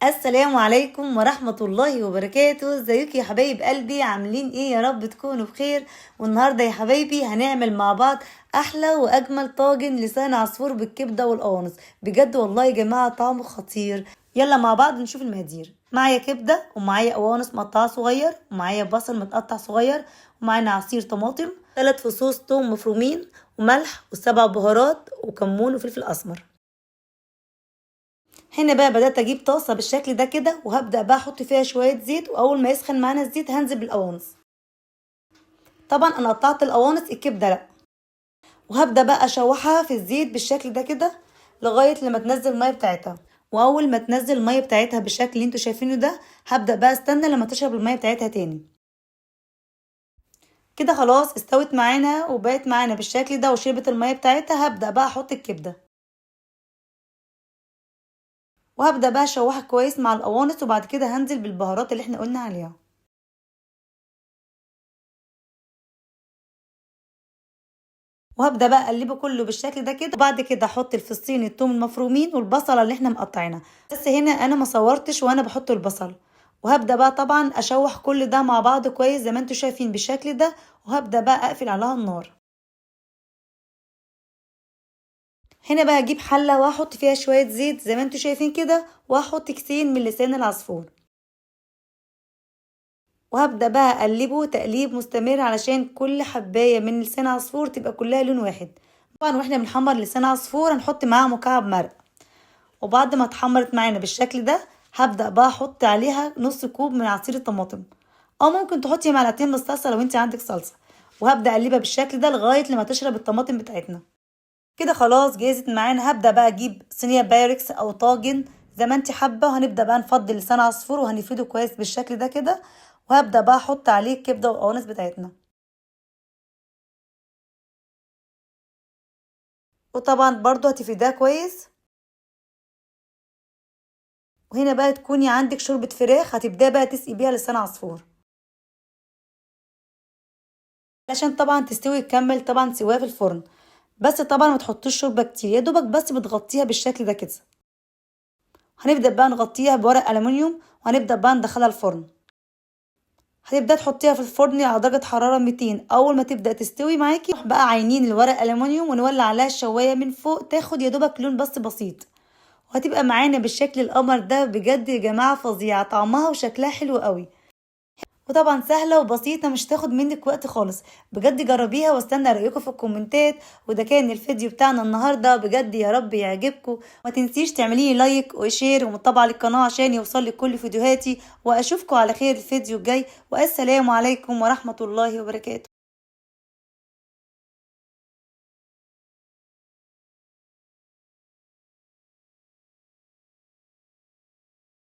السلام عليكم ورحمة الله وبركاته. ازيكم يا حبايب قلبي؟ عاملين ايه؟ يا رب تكونوا بخير. والنهاردة يا حبايبي هنعمل مع بعض احلى واجمل طاجن لسان عصفور بالكبدة والقوانص. بجد والله يا جماعة طعمه خطير. يلا مع بعض نشوف المقادير. معايا كبدة ومعايا قوانص مقطعة صغير ومعايا بصل متقطع صغير ومعانا عصير طماطم 3 فصوص توم مفرومين وملح و7 بهارات وكمون وفلفل اسمر. هنا بقى بدأت اجيب طاسة بالشكل ده كده وهبدأ بقى احط فيها شوية زيت، واول ما يسخن معانا الزيت هنزل بالقوانص. طبعا انا قطعت القوانص، الكبدة لا. وهبدأ بقى اشوحها في الزيت بالشكل ده كده لغاية لما تنزل المية بتاعتها. واول ما تنزل المية بتاعتها بالشكل اللي انتوا شايفينه ده هبدأ بقى استنى لما تشرب المية بتاعتها تاني. كده خلاص استوت معانا وبقت معانا بالشكل ده وشربت المية بتاعتها. هبدأ بقى احط الكبدة وهبدأ بقى اشوحها كويس مع القوانص، وبعد كده هنزل بالبهارات اللي احنا قلنا عليها. وهبدأ بقى اقلبه كله بالشكل ده كده، وبعد كده احط الفصين التوم المفرومين والبصله اللي احنا مقطعينها. بس هنا انا ما صورتش وانا بحط البصل. وهبدأ بقى طبعا اشوح كل ده مع بعض كويس زي ما انتوا شايفين بالشكل ده. وهبدأ بقى اقفل عليها النار. هنا بقى اجيب حله واحط فيها شويه زيت زي ما انتوا شايفين كده، واحط كيسين من لسان العصفور. وهبدأ بقى اقلبه تقليب مستمر علشان كل حبايه من لسان عصفور تبقى كلها لون واحد. طبعا واحنا بنحمر لسان عصفور هنحط معاها مكعب مرق. وبعد ما اتحمرت معانا بالشكل ده هبدأ بقى احط عليها نص كوب من عصير الطماطم، او ممكن تحطي معلقتين من الصلصه لو انت عندك صلصه. وهبدأ اقلبها بالشكل ده لغايه لما تشرب الطماطم بتاعتنا. كده خلاص جهزت معانا. هبدأ بقى اجيب صينيه بايركس او طاجن زي ما انت حابه، وهنبدأ بقى نفضي لسان عصفور وهنفرده كويس بالشكل ده كده. وهبدأ بقى احط عليه الكبده والقوانص بتاعتنا. وطبعا برضو هتفردها كويس. وهنا بقى تكوني عندك شوربه فراخ هتبدأ بقى تسقي بيها لسان عصفور علشان طبعا تستوي تكمل طبعا سواها في الفرن. بس طبعا ما تحطوش شوربه كتير، يا دوبك بس بتغطيها بالشكل ده كده. هنبدا بقى نغطيها بورق الومنيوم وهنبدا بقى ندخلها الفرن. هتبدا تحطيها في الفرن على درجه حراره 200. اول ما تبدا تستوي معاكي نروح بقى عينين الورق الومنيوم ونولع عليها الشوايه من فوق تاخد يا دوبك لون بس بسيط. وهتبقى معانا بالشكل القمر ده. بجد يا جماعه فظيعه طعمها وشكلها حلو قوي. وطبعا سهلة وبسيطة مش تاخد منك وقت خالص. بجد جربيها واستنى رأيكم في الكومنتات. وده كان الفيديو بتاعنا النهاردة. بجد يا رب يعجبكم. ما تنسيش تعملي لايك وشير ومتابعة للقناة عشان يوصل لك كل فيديوهاتي. واشوفكم على خير الفيديو الجاي. والسلام عليكم ورحمة الله وبركاته.